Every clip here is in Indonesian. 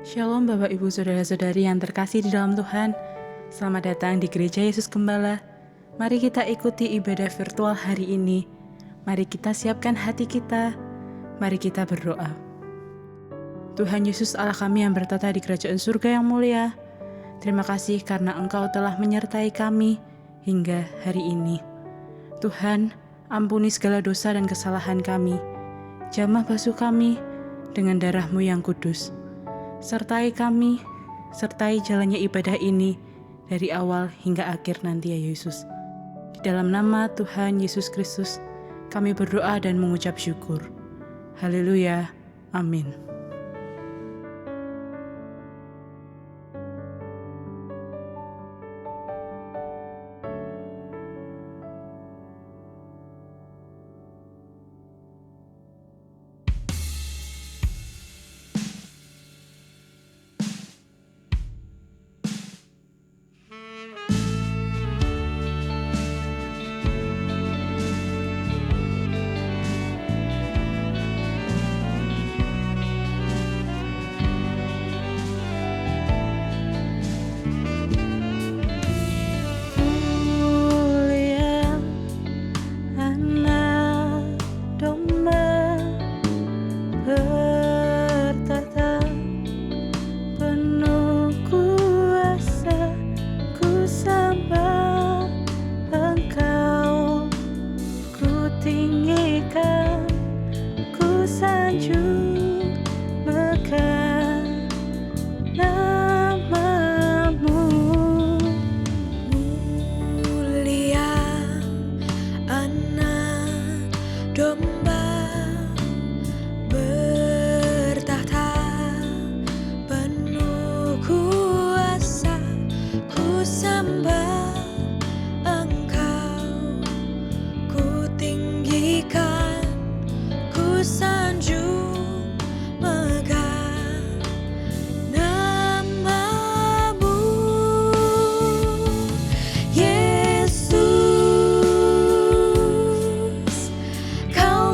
Shalom Bapak Ibu Saudara-saudari yang terkasih di dalam Tuhan. Selamat datang di Gereja Yesus Gembala. Mari kita ikuti ibadah virtual hari ini. Mari kita siapkan hati kita. Mari kita berdoa. Tuhan Yesus Allah kami yang bertata di kerajaan surga yang mulia, terima kasih karena Engkau telah menyertai kami hingga hari ini. Tuhan, ampuni segala dosa dan kesalahan kami. Jamah basuh kami dengan darah-Mu yang kudus. Sertai kami, sertai jalannya ibadah ini dari awal hingga akhir nanti ya Yesus. Di dalam nama Tuhan Yesus Kristus, kami berdoa dan mengucap syukur. Haleluya, amin. Kau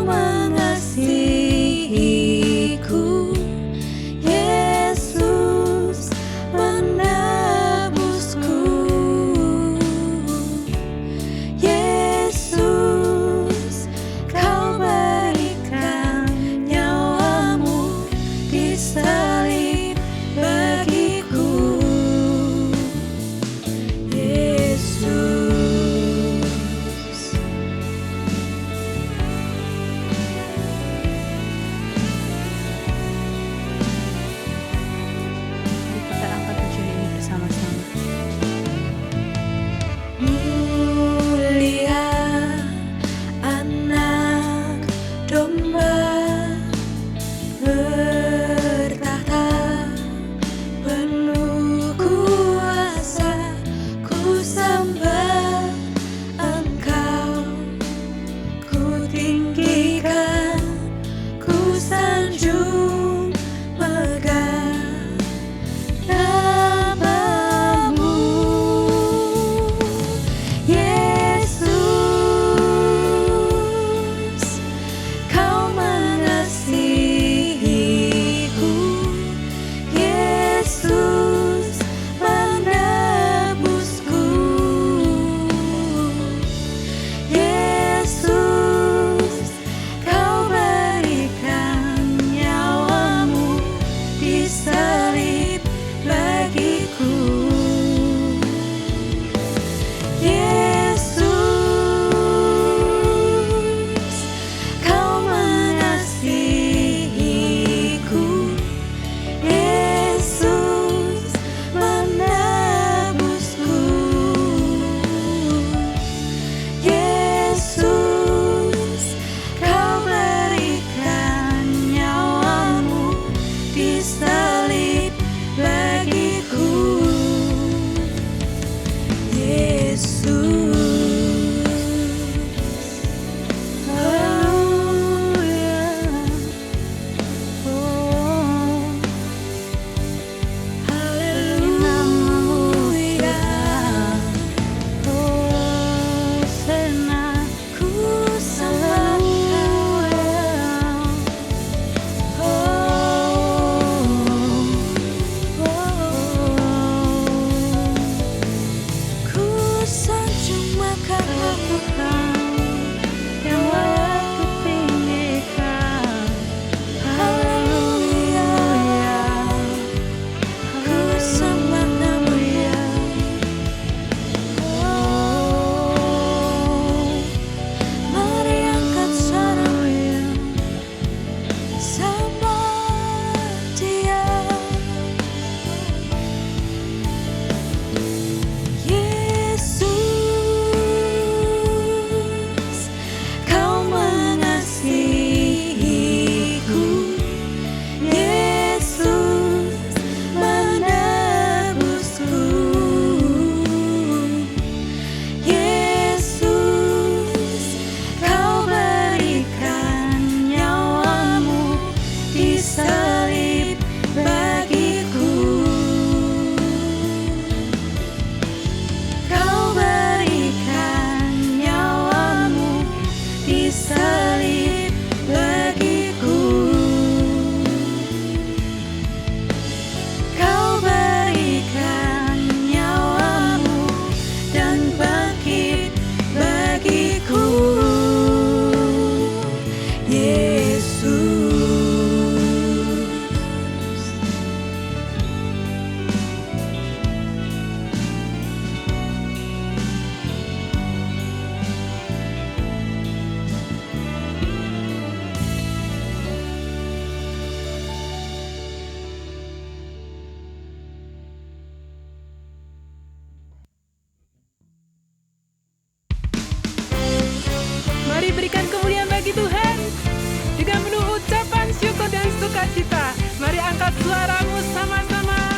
sukacita. Mari angkat suaramu sama-sama.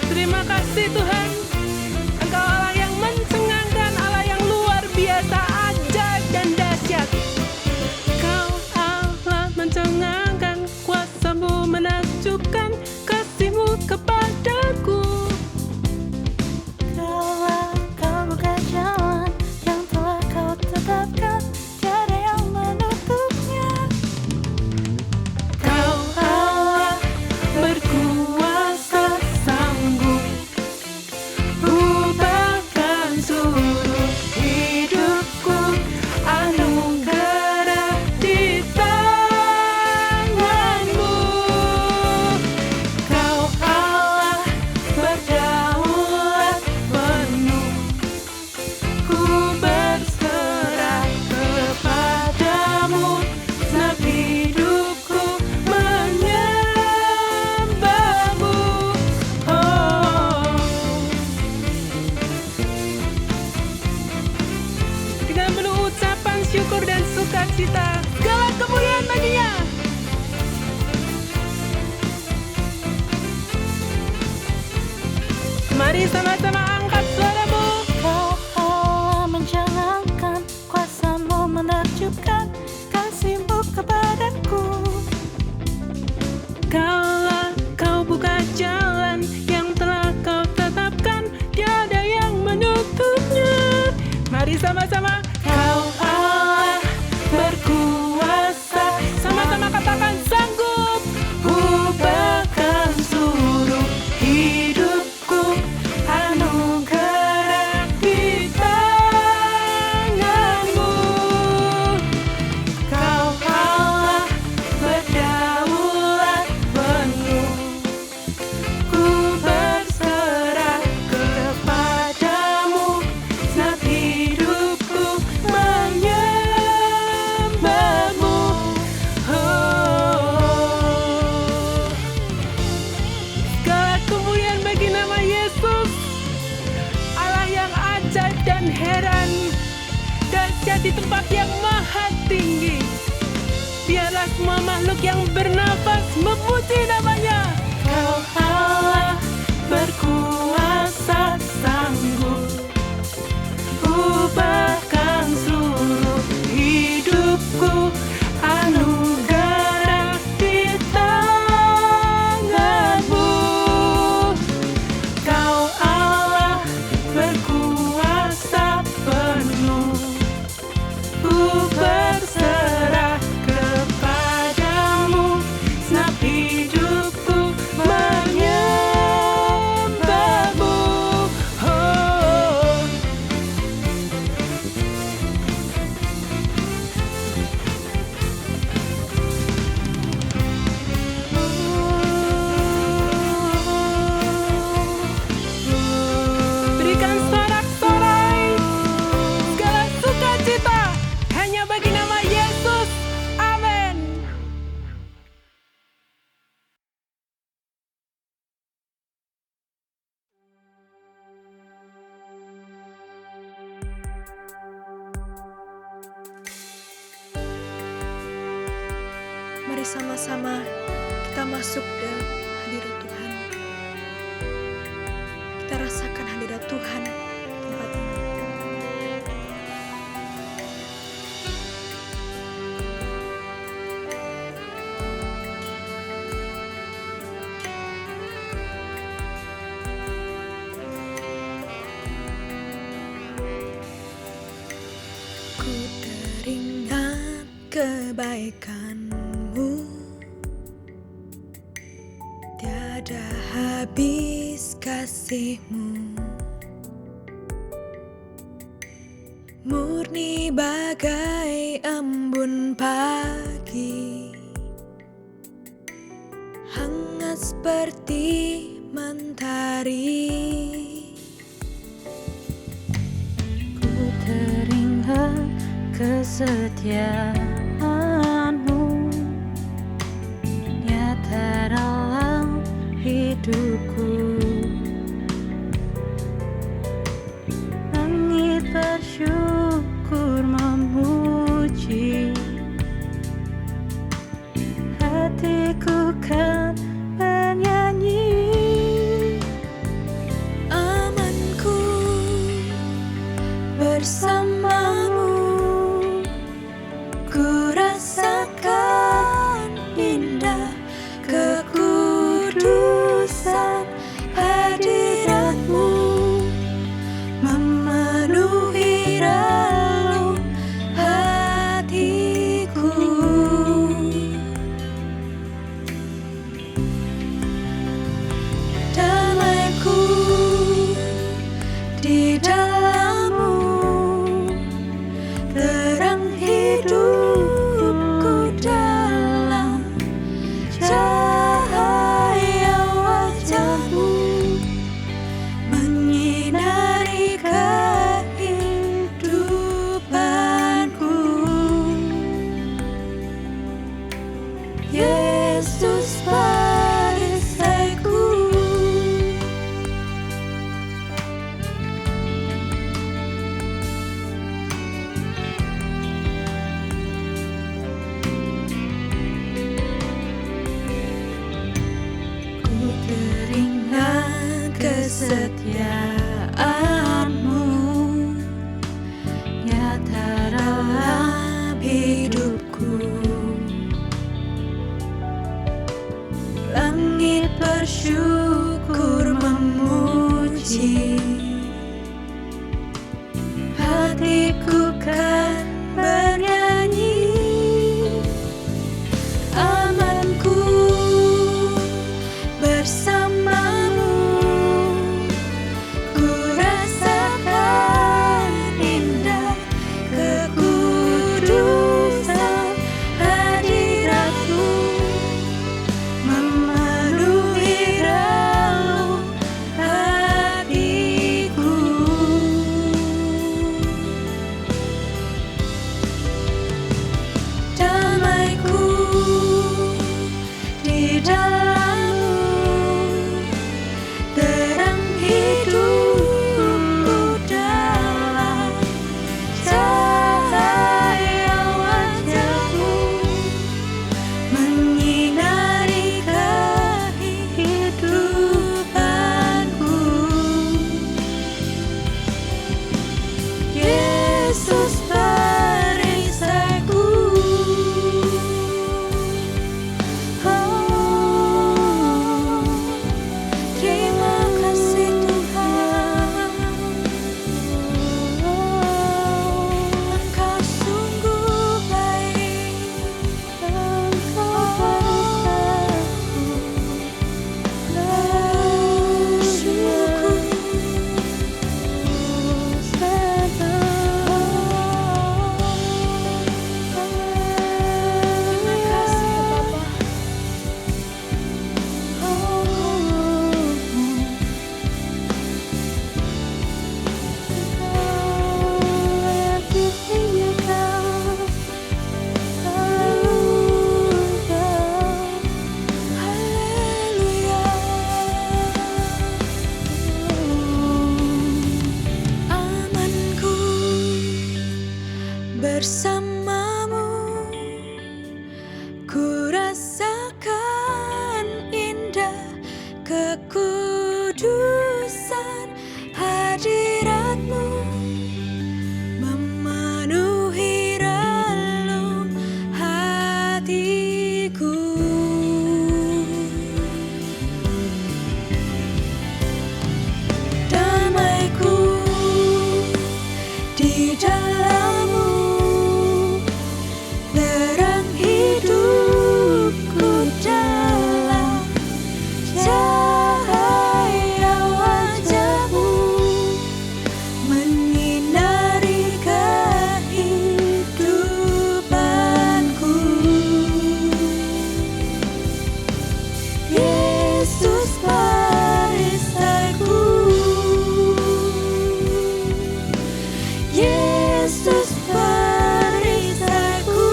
Terima kasih Tuhan, Engkau Allah yang mencengangkan, Allah yang luar biasa, ajaib dan dahsyat. Kau Allah mencengangkan, kuasa-Mu menakjubkan, kasih-Mu kepadaku. Kaulah Kau buka jalan yang telah Kau tetapkan, tiada yang menutupnya. Kau Allah berkuasa sanggup ubahkan seluruh hidupku, anugerah di tangan-Mu. Kau Allah berdaulat penuh, ku berserah kepadamu, segenap hidupku menyembah-Mu. Dengan penuh ucapan syukur dan sukacita, segala kemuliaan bagi-Nya. Mari sama-sama angkat suaramu. Kau Allah mencengangkan, kuasa-Mu menakjubkan, kasih-Mu kepadaku. Kaulah Kau buka jalan yang telah Kau tetapkan, tiada yang menutupnya. Mari sama-sama. Kau Allah berkuasa, sama-sama katakan sanggup ubahkan seluruh hidupku, anugerah di tangan-Mu. Kau Allah berdaulat penuh, ku berserah kepadamu, segenap hidupku menyembah-Mu. Segala kemuliaan bagi nama Yesus, Allah yang ajaib dan heran, dahsyat di tempat yang maha tinggi. Biarlah semua makhluk yang bernafas memuji nama-Nya. Kau Allah berkuasa sanggup ubahkan seluruh hidupku, anugerah di tangan-Mu. Kau Allah berkuasa penuh, ku berserah kepadamu, segenap hidupku menyembah-Mu. Berikan sorak-sorai, segala sukacita hanya bagi nama Yesus. Amin. Mari sama-sama kita masuk dalam hadirat Tuhan. Kita rasakan hadirat Tuhan tempat ini. Ku teringat kebaikan-Mu, tiada habis kasih-Mu, murni bagai embun pagi, hangat seperti mentari. Ku teringat kesetiaan-Mu, nyata dalam hidupku. Langit bersyukur memuji, hati hidupku dalam cahaya wajahmu, menyinari kehidupanku. Yesus perisaiku. Ku teringat kesetiaanmu, nyata dalam hidupku. Langit bersyukur memuji, hatiku kan bernyanyi. Amanku bersamamu, ku rasakan indah kekudusan hadiratmu, memenuhi relung hatiku. Damaiku di dalammu, terang hidupku dalam cahaya wajahmu, menyinari kehidupanku. Yesus perisaiku. Oh, terima kasih Tuhan, Engkau sungguh baik, Engkau perisaiku. Bersyukur. Terima kasih ya Bapa. Amanku bersamamu, ku rasakan indah kekudusan hadiratmu, memenuhi relung hatiku. Damaiku di dalammu, terang hidupku dalam cahaya wajahmu, menyinari kehidupanku. Yesus perisaiku. Yesus perisaiku.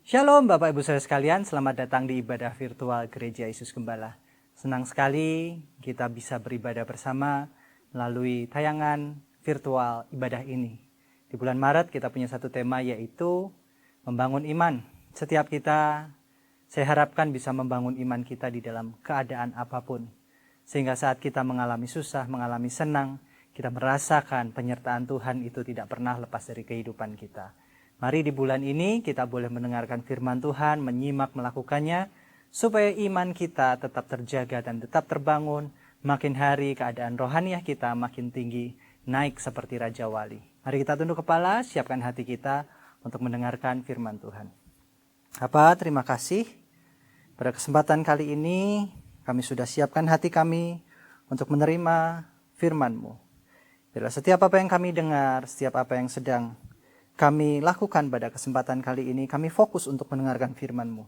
Shalom Bapak Ibu Saudara sekalian, selamat datang di ibadah virtual Gereja Yesus Gembala. Senang sekali kita bisa beribadah bersama melalui tayangan virtual ibadah ini. Di bulan Maret kita punya satu tema, yaitu membangun iman. Setiap kita, saya harapkan bisa membangun iman kita di dalam keadaan apapun. Sehingga saat kita mengalami susah, mengalami senang, kita merasakan penyertaan Tuhan itu tidak pernah lepas dari kehidupan kita. Mari di bulan ini kita boleh mendengarkan firman Tuhan, menyimak, melakukannya, supaya iman kita tetap terjaga dan tetap terbangun. Makin hari keadaan rohaniah kita makin tinggi, naik seperti Raja Wali. Mari kita tunduk kepala, siapkan hati kita untuk mendengarkan firman Tuhan. Bapa, terima kasih. Pada kesempatan kali ini, kami sudah siapkan hati kami untuk menerima firman-Mu. Bila setiap apa yang kami dengar, setiap apa yang sedang kami lakukan pada kesempatan kali ini, kami fokus untuk mendengarkan firman-Mu.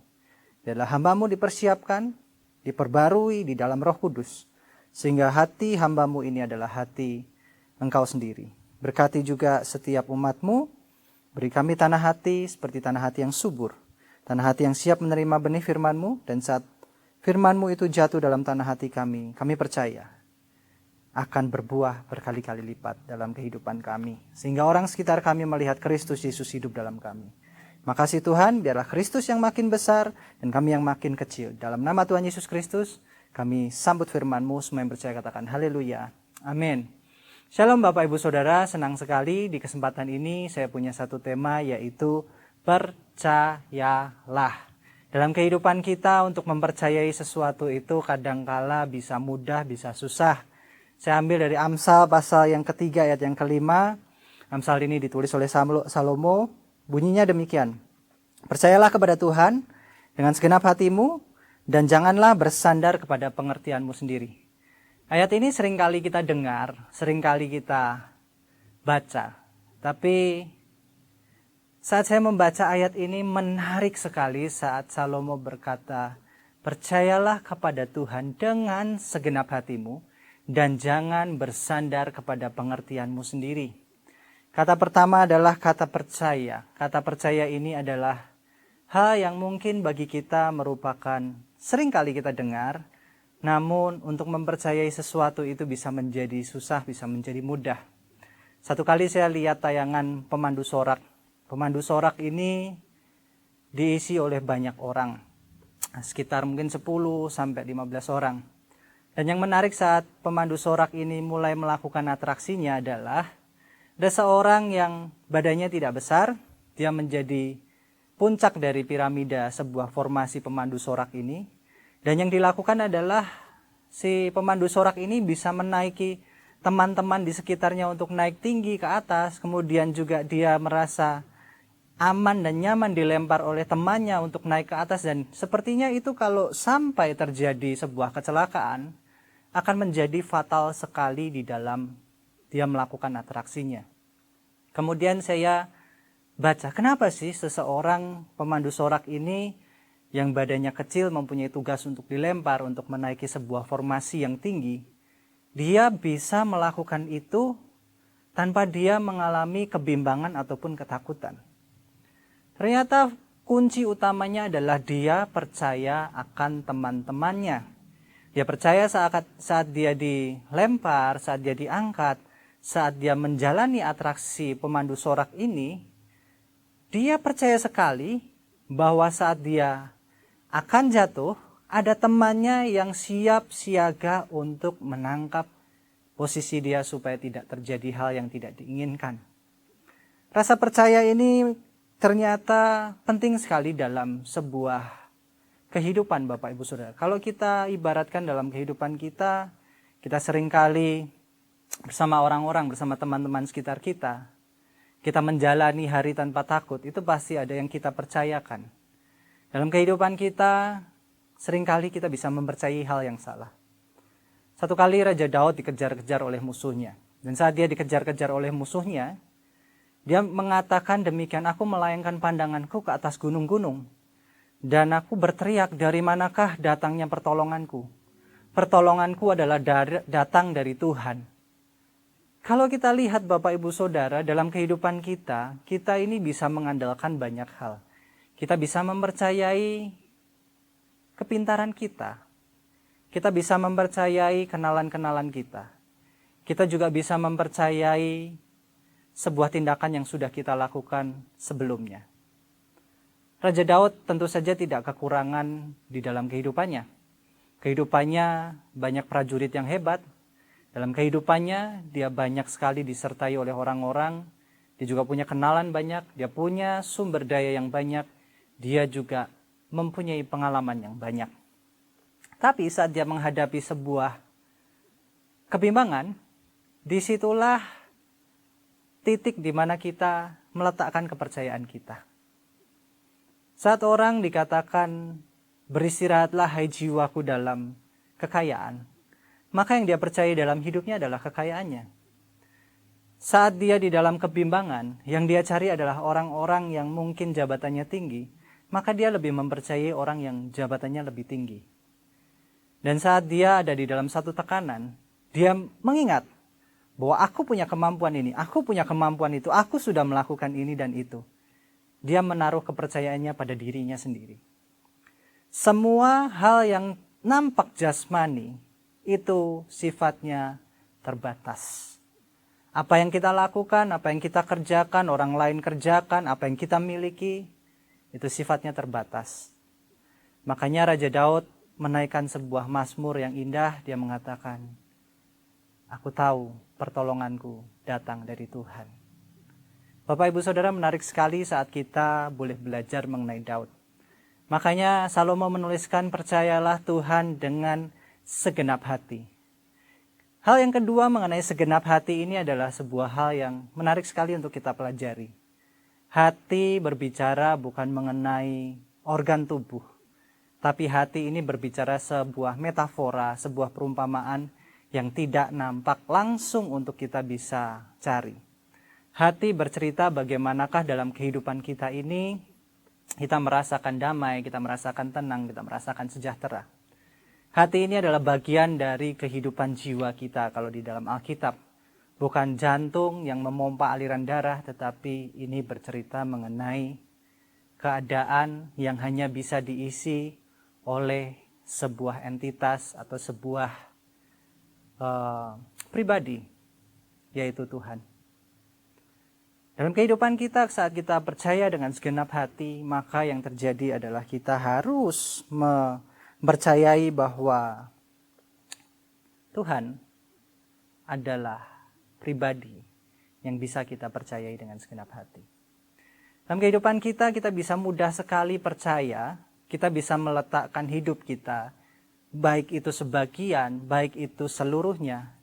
Biarlah hamba-Mu dipersiapkan, diperbarui di dalam Roh Kudus, sehingga hati hamba-Mu ini adalah hati Engkau sendiri. Berkati juga setiap umat-Mu, beri kami tanah hati seperti tanah hati yang subur, tanah hati yang siap menerima benih firman-Mu, dan saat firman-Mu itu jatuh dalam tanah hati kami percaya akan berbuah berkali-kali lipat dalam kehidupan kami, sehingga orang sekitar kami melihat Kristus Yesus hidup dalam kami. Makasih Tuhan, biarlah Kristus yang makin besar dan kami yang makin kecil. Dalam nama Tuhan Yesus Kristus, kami sambut firman-Mu. Semua yang percaya katakan haleluya. Amin. Shalom Bapak Ibu Saudara, senang sekali di kesempatan ini saya punya satu tema, yaitu percayalah. Dalam kehidupan kita untuk mempercayai sesuatu itu kadangkala bisa mudah, bisa susah. Saya ambil dari Amsal pasal yang ketiga ayat yang kelima. Amsal ini ditulis oleh Salomo. Bunyinya demikian. Percayalah kepada Tuhan dengan segenap hatimu dan janganlah bersandar kepada pengertianmu sendiri. Ayat ini seringkali kita dengar, seringkali kita baca. Tapi saat saya membaca ayat ini menarik sekali saat Salomo berkata, percayalah kepada Tuhan dengan segenap hatimu dan jangan bersandar kepada pengertianmu sendiri. Kata pertama adalah kata percaya. Kata percaya ini adalah hal yang mungkin bagi kita merupakan seringkali kita dengar, namun untuk mempercayai sesuatu itu bisa menjadi susah, bisa menjadi mudah. Satu kali saya lihat tayangan pemandu sorak. Pemandu sorak ini diisi oleh banyak orang, sekitar mungkin 10 sampai 15 orang. Dan yang menarik saat pemandu sorak ini mulai melakukan atraksinya adalah ada seorang yang badannya tidak besar, dia menjadi puncak dari piramida sebuah formasi pemandu sorak ini. Dan yang dilakukan adalah si pemandu sorak ini bisa menaiki teman-teman di sekitarnya untuk naik tinggi ke atas. Kemudian juga dia merasa aman dan nyaman dilempar oleh temannya untuk naik ke atas. Dan sepertinya itu kalau sampai terjadi sebuah kecelakaan, akan menjadi fatal sekali di dalam dia melakukan atraksinya. Kemudian saya baca, kenapa sih seseorang pemandu sorak ini yang badannya kecil mempunyai tugas untuk dilempar, untuk menaiki sebuah formasi yang tinggi, dia bisa melakukan itu tanpa dia mengalami kebimbangan ataupun ketakutan. Ternyata kunci utamanya adalah dia percaya akan teman-temannya. Dia percaya saat dia dilempar, saat dia diangkat, saat dia menjalani atraksi pemandu sorak ini, dia percaya sekali bahwa saat dia akan jatuh, ada temannya yang siap siaga untuk menangkap posisi dia supaya tidak terjadi hal yang tidak diinginkan. Rasa percaya ini ternyata penting sekali dalam sebuah kehidupan Bapak Ibu Saudara. Kalau kita ibaratkan dalam kehidupan kita seringkali bersama orang-orang, bersama teman-teman sekitar kita menjalani hari tanpa takut, itu pasti ada yang kita percayakan. Dalam kehidupan kita, seringkali kita bisa mempercayai hal yang salah. Satu kali Raja Daud dikejar-kejar oleh musuhnya. Dan saat dia dikejar-kejar oleh musuhnya, dia mengatakan demikian, aku melayangkan pandanganku ke atas gunung-gunung. Dan aku berteriak, dari manakah datangnya pertolonganku? Pertolonganku adalah datang dari Tuhan. Kalau kita lihat Bapak Ibu Saudara, dalam kehidupan kita ini bisa mengandalkan banyak hal. Kita bisa mempercayai kepintaran kita. Kita bisa mempercayai kenalan-kenalan kita. Kita juga bisa mempercayai sebuah tindakan yang sudah kita lakukan sebelumnya. Raja Daud tentu saja tidak kekurangan di dalam kehidupannya. Kehidupannya banyak prajurit yang hebat. Dalam kehidupannya dia banyak sekali disertai oleh orang-orang. Dia juga punya kenalan banyak. Dia punya sumber daya yang banyak. Dia juga mempunyai pengalaman yang banyak. Tapi saat dia menghadapi sebuah kebimbangan, disitulah titik di mana kita meletakkan kepercayaan kita. Saat orang dikatakan, beristirahatlah hai jiwaku dalam kekayaan, maka yang dia percaya dalam hidupnya adalah kekayaannya. Saat dia di dalam kebimbangan, yang dia cari adalah orang-orang yang mungkin jabatannya tinggi, maka dia lebih mempercayai orang yang jabatannya lebih tinggi. Dan saat dia ada di dalam satu tekanan, dia mengingat bahwa aku punya kemampuan ini, aku punya kemampuan itu, aku sudah melakukan ini dan itu. Dia menaruh kepercayaannya pada dirinya sendiri. Semua hal yang nampak jasmani itu sifatnya terbatas. Apa yang kita lakukan, apa yang kita kerjakan, orang lain kerjakan, apa yang kita miliki, itu sifatnya terbatas. Makanya Raja Daud menaikkan sebuah mazmur yang indah, dia mengatakan, aku tahu pertolonganku datang dari Tuhan. Bapak Ibu Saudara, menarik sekali saat kita boleh belajar mengenai Daud. Makanya Salomo menuliskan, percayalah Tuhan dengan segenap hati. Hal yang kedua mengenai segenap hati ini adalah sebuah hal yang menarik sekali untuk kita pelajari. Hati berbicara bukan mengenai organ tubuh, tapi hati ini berbicara sebuah metafora, sebuah perumpamaan yang tidak nampak langsung untuk kita bisa cari. Hati bercerita bagaimanakah dalam kehidupan kita ini kita merasakan damai, kita merasakan tenang, kita merasakan sejahtera. Hati ini adalah bagian dari kehidupan jiwa kita kalau di dalam Alkitab. Bukan jantung yang memompa aliran darah, tetapi ini bercerita mengenai keadaan yang hanya bisa diisi oleh sebuah entitas atau sebuah pribadi, yaitu Tuhan. Dalam kehidupan kita, saat kita percaya dengan segenap hati, maka yang terjadi adalah kita harus mempercayai bahwa Tuhan adalah pribadi yang bisa kita percayai dengan segenap hati. Dalam kehidupan kita, kita bisa mudah sekali percaya, kita bisa meletakkan hidup kita, baik itu sebagian, baik itu seluruhnya,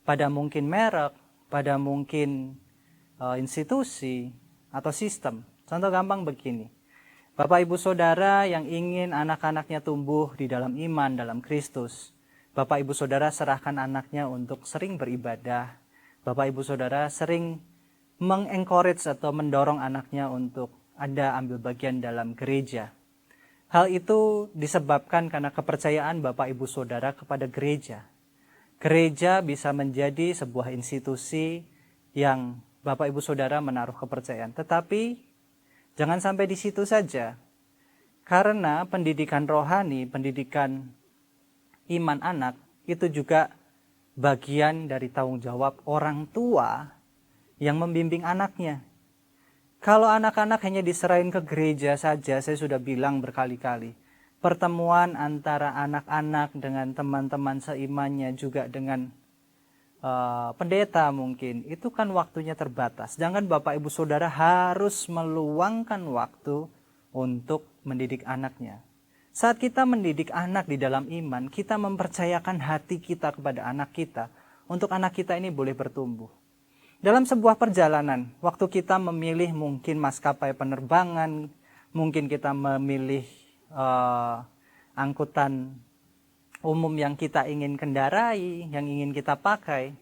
pada mungkin merek, pada mungkin institusi atau sistem. Contoh gampang begini, Bapak Ibu Saudara yang ingin anak-anaknya tumbuh di dalam iman, dalam Kristus, Bapak Ibu Saudara serahkan anaknya untuk sering beribadah, Bapak Ibu Saudara sering mengencourage atau mendorong anaknya untuk ada ambil bagian dalam gereja. Hal itu disebabkan karena kepercayaan Bapak Ibu Saudara kepada gereja. Gereja bisa menjadi sebuah institusi yang Bapak Ibu Saudara menaruh kepercayaan. Tetapi jangan sampai di situ saja. Karena pendidikan rohani, pendidikan iman anak, itu juga bagian dari tanggung jawab orang tua yang membimbing anaknya. Kalau anak-anak hanya diserahin ke gereja saja, saya sudah bilang berkali-kali, pertemuan antara anak-anak dengan teman-teman seimannya juga dengan pendeta mungkin, itu kan waktunya terbatas. Sedangkan Bapak Ibu Saudara harus meluangkan waktu untuk mendidik anaknya. Saat kita mendidik anak di dalam iman, kita mempercayakan hati kita kepada anak kita, untuk anak kita ini boleh bertumbuh. Dalam sebuah perjalanan, waktu kita memilih mungkin maskapai penerbangan, mungkin kita memilih angkutan umum yang kita ingin kendarai, yang ingin kita pakai.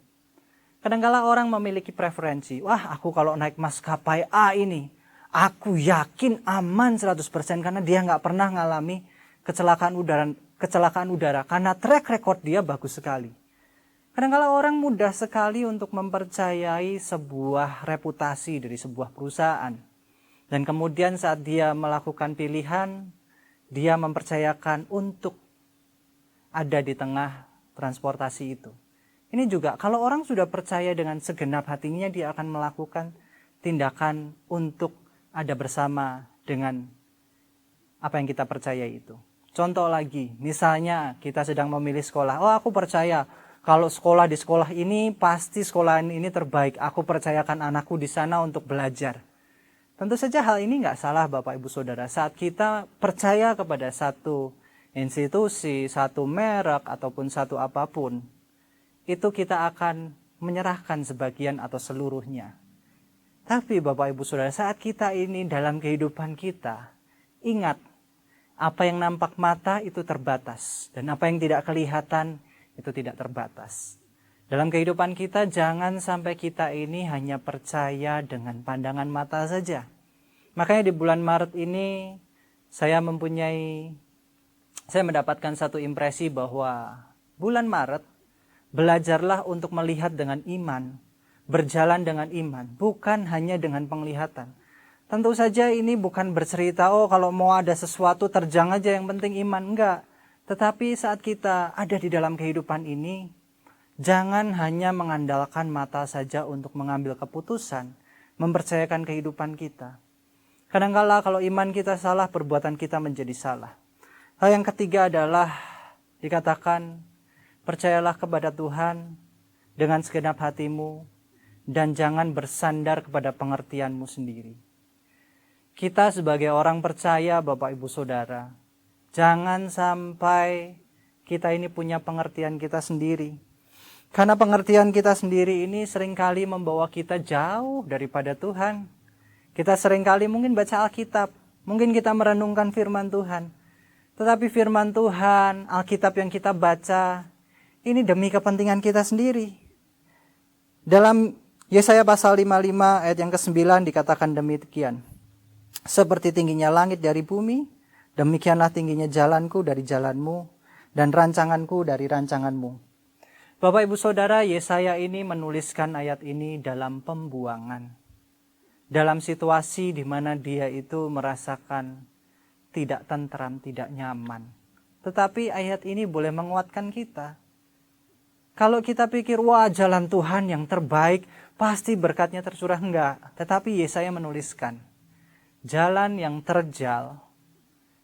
Kadang-kala orang memiliki preferensi, wah aku kalau naik maskapai A ini, aku yakin aman 100% karena dia nggak pernah ngalami kecelakaan udara karena track record dia bagus sekali. Kadang-kala orang mudah sekali untuk mempercayai sebuah reputasi dari sebuah perusahaan. Dan kemudian saat dia melakukan pilihan, dia mempercayakan untuk ada di tengah transportasi itu. Ini juga kalau orang sudah percaya dengan segenap hatinya, dia akan melakukan tindakan untuk ada bersama dengan apa yang kita percaya itu. Contoh lagi, misalnya kita sedang memilih sekolah. Oh, aku percaya kalau sekolah di sekolah ini pasti sekolah ini terbaik. Aku percayakan anakku di sana untuk belajar. Tentu saja hal ini nggak salah Bapak Ibu Saudara, saat kita percaya kepada satu institusi, satu merek, ataupun satu apapun, itu kita akan menyerahkan sebagian atau seluruhnya. Tapi Bapak Ibu Saudara, saat kita ini dalam kehidupan kita, ingat, apa yang nampak mata itu terbatas, dan apa yang tidak kelihatan itu tidak terbatas. Dalam kehidupan kita, jangan sampai kita ini hanya percaya dengan pandangan mata saja. Makanya di bulan Maret ini, saya mendapatkan satu impresi bahwa bulan Maret, belajarlah untuk melihat dengan iman, berjalan dengan iman, bukan hanya dengan penglihatan. Tentu saja ini bukan bercerita, oh kalau mau ada sesuatu terjang aja yang penting iman, enggak. Tetapi saat kita ada di dalam kehidupan ini, jangan hanya mengandalkan mata saja untuk mengambil keputusan, mempercayakan kehidupan kita. Kadangkala kalau iman kita salah, perbuatan kita menjadi salah. Hal yang ketiga adalah dikatakan, percayalah kepada Tuhan dengan segenap hatimu dan jangan bersandar kepada pengertianmu sendiri. Kita sebagai orang percaya, Bapak Ibu Saudara, jangan sampai kita ini punya pengertian kita sendiri. Karena pengertian kita sendiri ini seringkali membawa kita jauh daripada Tuhan. Kita seringkali mungkin baca Alkitab, mungkin kita merenungkan firman Tuhan. Tetapi firman Tuhan, Alkitab yang kita baca, ini demi kepentingan kita sendiri. Dalam Yesaya pasal 55 ayat yang ke-9 dikatakan demikian. Seperti tingginya langit dari bumi, demikianlah tingginya jalanku dari jalanmu, dan rancanganku dari rancanganmu. Bapak Ibu Saudara, Yesaya ini menuliskan ayat ini dalam pembuangan. Dalam situasi di mana dia itu merasakan tidak tentram, tidak nyaman. Tetapi ayat ini boleh menguatkan kita. Kalau kita pikir, wah jalan Tuhan yang terbaik, pasti berkatnya tercurah, enggak. Tetapi Yesaya menuliskan, jalan yang terjal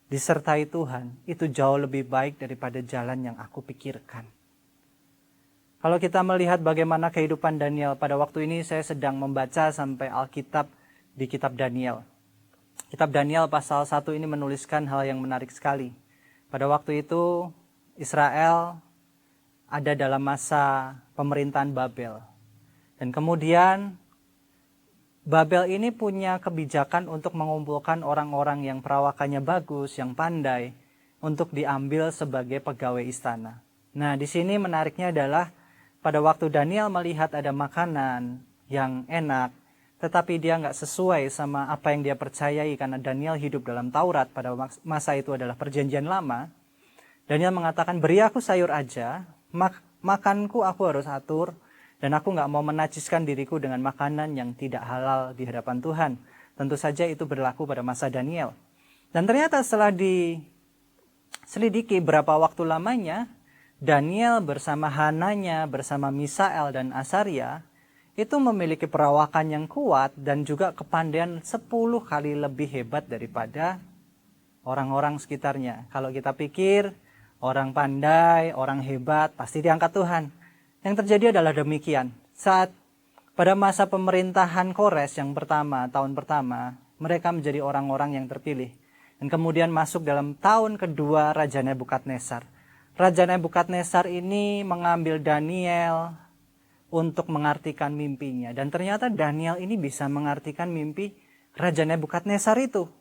disertai Tuhan, itu jauh lebih baik daripada jalan yang aku pikirkan. Kalau kita melihat bagaimana kehidupan Daniel, pada waktu ini saya sedang membaca sampai Alkitab di kitab Daniel. Kitab Daniel pasal 1 ini menuliskan hal yang menarik sekali. Pada waktu itu Israel ada dalam masa pemerintahan Babel. Dan kemudian Babel ini punya kebijakan untuk mengumpulkan orang-orang yang perawakannya bagus, yang pandai, untuk diambil sebagai pegawai istana. Nah, di sini menariknya adalah pada waktu Daniel melihat ada makanan yang enak, tetapi dia nggak sesuai sama apa yang dia percayai karena Daniel hidup dalam Taurat pada masa itu adalah perjanjian lama. Daniel mengatakan, beri aku sayur aja, makanku aku harus atur, dan aku nggak mau menajiskan diriku dengan makanan yang tidak halal di hadapan Tuhan. Tentu saja itu berlaku pada masa Daniel. Dan ternyata setelah diselidiki berapa waktu lamanya, Daniel bersama Hananya, bersama Misael dan Asaria, itu memiliki perawakan yang kuat dan juga kepandaian 10 kali lebih hebat daripada orang-orang sekitarnya. Kalau kita pikir, orang pandai, orang hebat, pasti diangkat Tuhan. Yang terjadi adalah demikian. Saat pada masa pemerintahan Kores yang pertama, tahun pertama, mereka menjadi orang-orang yang terpilih. Dan kemudian masuk dalam tahun kedua Raja Nebukadnezar. Raja Nebukadnezar ini mengambil Daniel untuk mengartikan mimpinya. Dan ternyata Daniel ini bisa mengartikan mimpi Raja Nebukadnezar itu.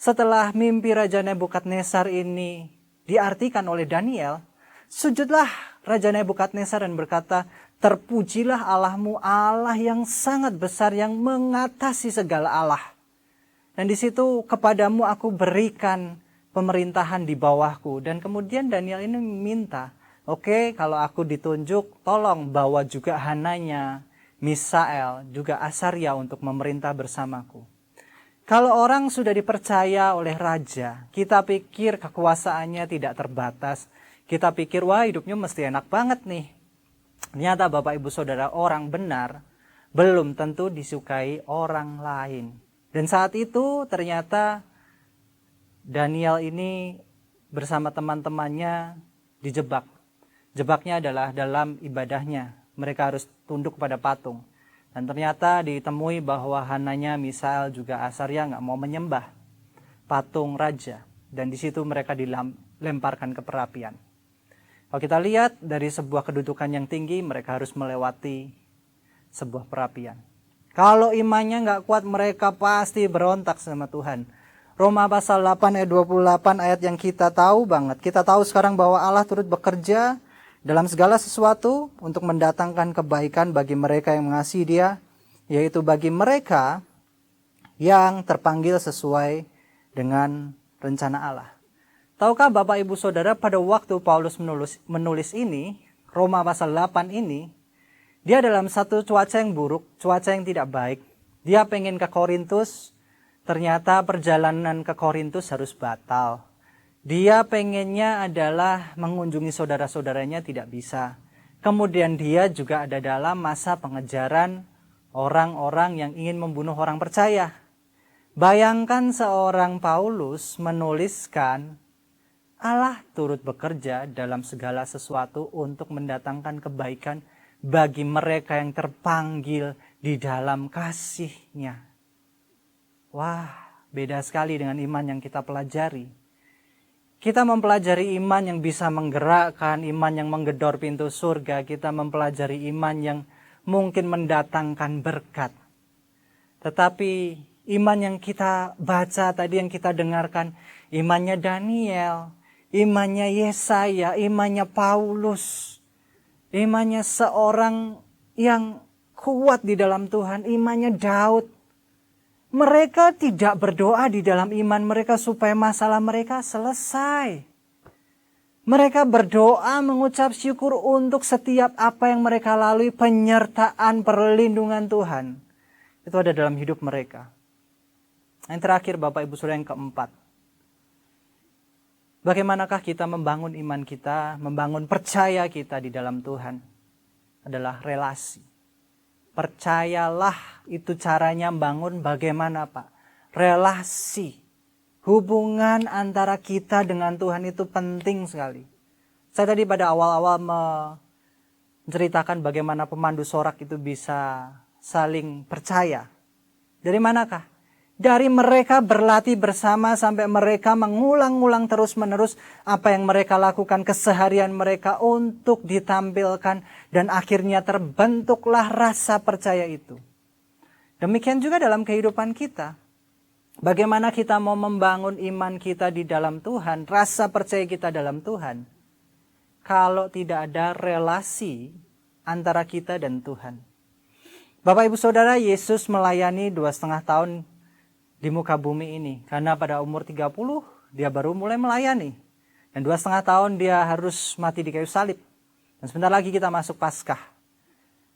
Setelah mimpi Raja Nebukadnezar ini diartikan oleh Daniel, sujudlah Raja Nebukadnezar dan berkata, terpujilah Allahmu, Allah yang sangat besar, yang mengatasi segala Allah. Dan di situ kepadamu aku berikan pemerintahan di bawahku. Dan kemudian Daniel ini minta, oke, kalau aku ditunjuk, tolong bawa juga Hananya, Misael, juga Asaria untuk memerintah bersamaku. Kalau orang sudah dipercaya oleh raja, kita pikir kekuasaannya tidak terbatas. Kita pikir, wah hidupnya mesti enak banget nih. Ternyata Bapak Ibu Saudara, orang benar belum tentu disukai orang lain. Dan saat itu ternyata Daniel ini bersama teman-temannya dijebak. Jebaknya adalah dalam ibadahnya. Mereka harus tunduk kepada patung. Dan ternyata ditemui bahwa Hananya, Misael, juga Asaria nggak mau menyembah patung raja. Dan di situ mereka dilemparkan ke perapian. Kalau kita lihat dari sebuah kedudukan yang tinggi, mereka harus melewati sebuah perapian. Kalau imannya nggak kuat, mereka pasti berontak sama Tuhan. Roma pasal 8 ayat 28 ayat yang kita tahu banget. Kita tahu sekarang bahwa Allah turut bekerja dalam segala sesuatu untuk mendatangkan kebaikan bagi mereka yang mengasihi Dia, yaitu bagi mereka yang terpanggil sesuai dengan rencana Allah. Tahukah Bapak Ibu Saudara, pada waktu Paulus menulis ini, Roma pasal 8 ini, dia dalam satu cuaca yang buruk, cuaca yang tidak baik. Dia pengen ke Korintus, ternyata perjalanan ke Korintus harus batal. Dia pengennya adalah mengunjungi saudara-saudaranya, tidak bisa. Kemudian dia juga ada dalam masa pengejaran orang-orang yang ingin membunuh orang percaya. Bayangkan seorang Paulus menuliskan, Allah turut bekerja dalam segala sesuatu untuk mendatangkan kebaikan bagi mereka yang terpanggil di dalam kasih-Nya. Wah, beda sekali dengan iman yang kita pelajari. Kita mempelajari iman yang bisa menggerakkan, iman yang menggedor pintu surga. Kita mempelajari iman yang mungkin mendatangkan berkat. Tetapi iman yang kita baca tadi, yang kita dengarkan, imannya Daniel, imannya Yesaya, imannya Paulus, imannya seorang yang kuat di dalam Tuhan, imannya Daud. Mereka tidak berdoa di dalam iman mereka supaya masalah mereka selesai. Mereka berdoa mengucap syukur untuk setiap apa yang mereka lalui, penyertaan, perlindungan Tuhan. Itu ada dalam hidup mereka. Yang terakhir Bapak Ibu Saudara, yang keempat. Bagaimanakah kita membangun iman kita, membangun percaya kita di dalam Tuhan? Adalah relasi. Percayalah, itu caranya membangun bagaimana Pak? Relasi. Hubungan antara kita dengan Tuhan itu penting sekali. Saya tadi pada awal-awal menceritakan bagaimana pemandu sorak itu bisa saling percaya. Dari manakah? Dari mereka berlatih bersama sampai mereka mengulang-ulang terus-menerus apa yang mereka lakukan keseharian mereka untuk ditampilkan, dan akhirnya terbentuklah rasa percaya itu. Demikian juga dalam kehidupan kita. Bagaimana kita mau membangun iman kita di dalam Tuhan, rasa percaya kita dalam Tuhan, kalau tidak ada relasi antara kita dan Tuhan. Bapak Ibu Saudara, Yesus melayani 2,5 tahun di muka bumi ini. Karena pada umur 30 dia baru mulai melayani. Dan 2,5 tahun dia harus mati di kayu salib. Dan sebentar lagi kita masuk Paskah.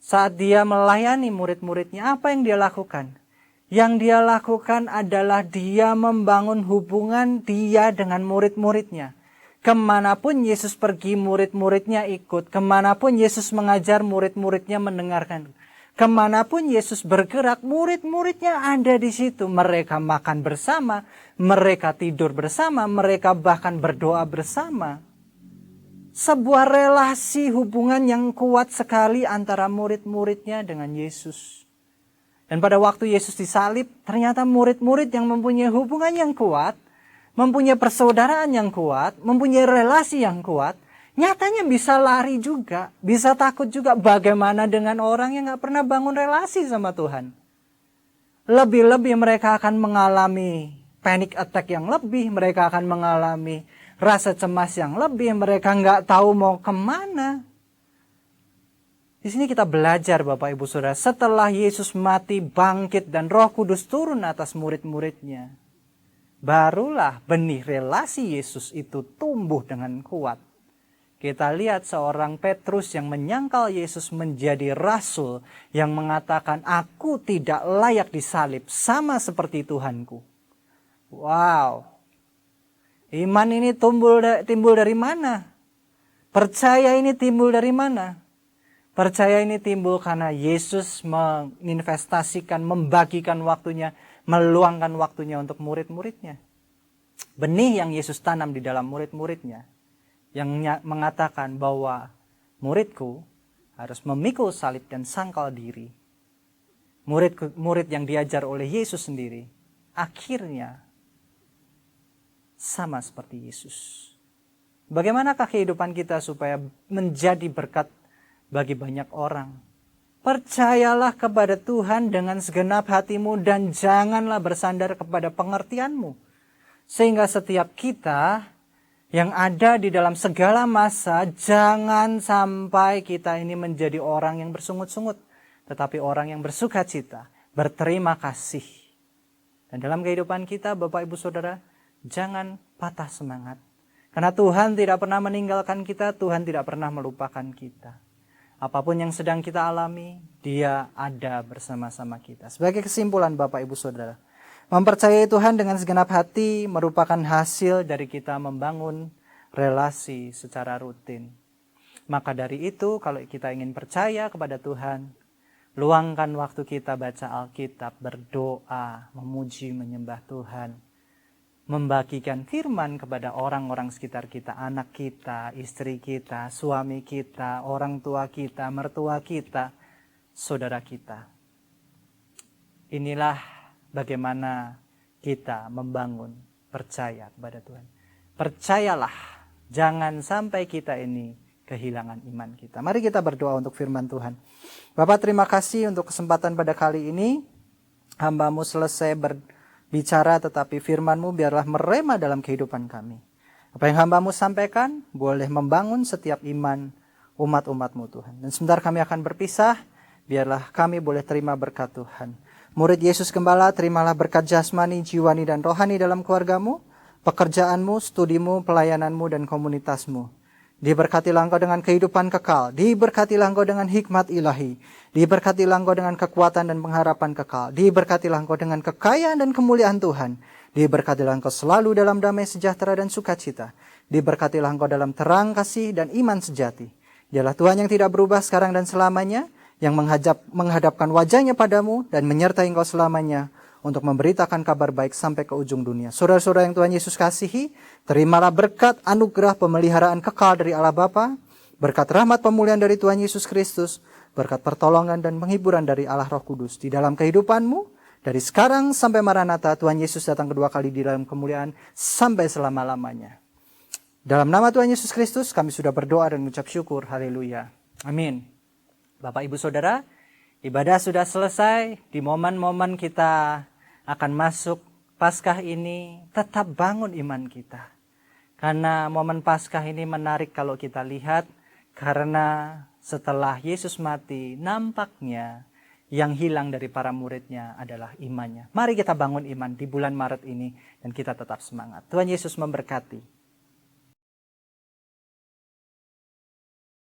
Saat dia melayani murid-muridnya, apa yang dia lakukan? Yang dia lakukan adalah dia membangun hubungan dia dengan murid-muridnya. Kemanapun Yesus pergi, murid-muridnya ikut. Kemanapun Yesus mengajar, murid-muridnya mendengarkan. Kemanapun Yesus bergerak, murid-muridnya ada di situ. Mereka makan bersama, mereka tidur bersama, mereka bahkan berdoa bersama. Sebuah relasi hubungan yang kuat sekali antara murid-muridnya dengan Yesus. Dan pada waktu Yesus disalib, ternyata murid-murid yang mempunyai hubungan yang kuat, mempunyai persaudaraan yang kuat, mempunyai relasi yang kuat, nyatanya bisa lari juga, bisa takut juga. Bagaimana dengan orang yang gak pernah bangun relasi sama Tuhan? Lebih-lebih mereka akan mengalami panic attack yang lebih, mereka akan mengalami rasa cemas yang lebih, mereka gak tahu mau kemana. Di sini kita belajar Bapak Ibu Saudara, setelah Yesus mati, bangkit, dan Roh Kudus turun atas murid-muridnya, barulah benih relasi Yesus itu tumbuh dengan kuat. Kita lihat seorang Petrus yang menyangkal Yesus menjadi rasul, yang mengatakan, aku tidak layak disalib sama seperti Tuhanku. Wow. Iman ini timbul dari mana? Percaya ini timbul dari mana? Percaya ini timbul karena Yesus menginvestasikan, membagikan waktunya, meluangkan waktunya untuk murid-muridnya. Benih yang Yesus tanam di dalam murid-muridnya, yang mengatakan bahwa muridku harus memikul salib dan sangkal diri. murid yang diajar oleh Yesus sendiri, akhirnya sama seperti Yesus. Bagaimanakah kehidupan kita supaya menjadi berkat bagi banyak orang? Percayalah kepada Tuhan dengan segenap hatimu dan janganlah bersandar kepada pengertianmu. Sehingga setiap kita yang ada di dalam segala masa, jangan sampai kita ini menjadi orang yang bersungut-sungut, tetapi orang yang bersuka cita, berterima kasih. Dan dalam kehidupan kita, Bapak Ibu Saudara, jangan patah semangat. Karena Tuhan tidak pernah meninggalkan kita, Tuhan tidak pernah melupakan kita. Apapun yang sedang kita alami, Dia ada bersama-sama kita. Sebagai kesimpulan Bapak Ibu Saudara, mempercayai Tuhan dengan segenap hati merupakan hasil dari kita membangun relasi secara rutin. Maka dari itu, kalau kita ingin percaya kepada Tuhan, luangkan waktu kita baca Alkitab, berdoa, memuji, menyembah Tuhan, membagikan firman kepada orang-orang sekitar kita, anak kita, istri kita, suami kita, orang tua kita, mertua kita, saudara kita. Inilah bagaimana kita membangun percaya kepada Tuhan. Percayalah, jangan sampai kita ini kehilangan iman kita. Mari kita berdoa untuk firman Tuhan. Bapak, terima kasih untuk kesempatan pada kali ini. Hamba-Mu selesai berbicara, tetapi firman-Mu biarlah merema dalam kehidupan kami. Apa yang hamba-Mu sampaikan boleh membangun setiap iman umat-umat-Mu Tuhan. Dan sebentar kami akan berpisah, biarlah kami boleh terima berkat Tuhan. Murid Yesus Gembala, terimalah berkat jasmani, jiwani, dan rohani dalam keluargamu, pekerjaanmu, studimu, pelayananmu, dan komunitasmu. Diberkatilah engkau dengan kehidupan kekal, diberkatilah engkau dengan hikmat ilahi, diberkatilah engkau dengan kekuatan dan pengharapan kekal, diberkatilah engkau dengan kekayaan dan kemuliaan Tuhan, diberkatilah engkau selalu dalam damai sejahtera dan sukacita, diberkatilah engkau dalam terang kasih dan iman sejati. Dialah Tuhan yang tidak berubah sekarang dan selamanya, yang menghadapkan wajahnya padamu dan menyertai engkau selamanya untuk memberitakan kabar baik sampai ke ujung dunia. Saudara-saudara yang Tuhan Yesus kasihi, terimalah berkat anugerah pemeliharaan kekal dari Allah Bapa, berkat rahmat pemulihan dari Tuhan Yesus Kristus, berkat pertolongan dan penghiburan dari Allah Roh Kudus di dalam kehidupanmu, dari sekarang sampai Maranatha, Tuhan Yesus datang kedua kali di dalam kemuliaan sampai selama-lamanya. Dalam nama Tuhan Yesus Kristus, kami sudah berdoa dan mengucap syukur. Haleluya. Amin. Bapak Ibu Saudara, ibadah sudah selesai. Di momen-momen kita akan masuk Paskah ini, tetap bangun iman kita. Karena momen Paskah ini menarik kalau kita lihat, karena setelah Yesus mati, nampaknya yang hilang dari para muridnya adalah imannya. Mari kita bangun iman di bulan Maret ini dan kita tetap semangat. Tuhan Yesus memberkati.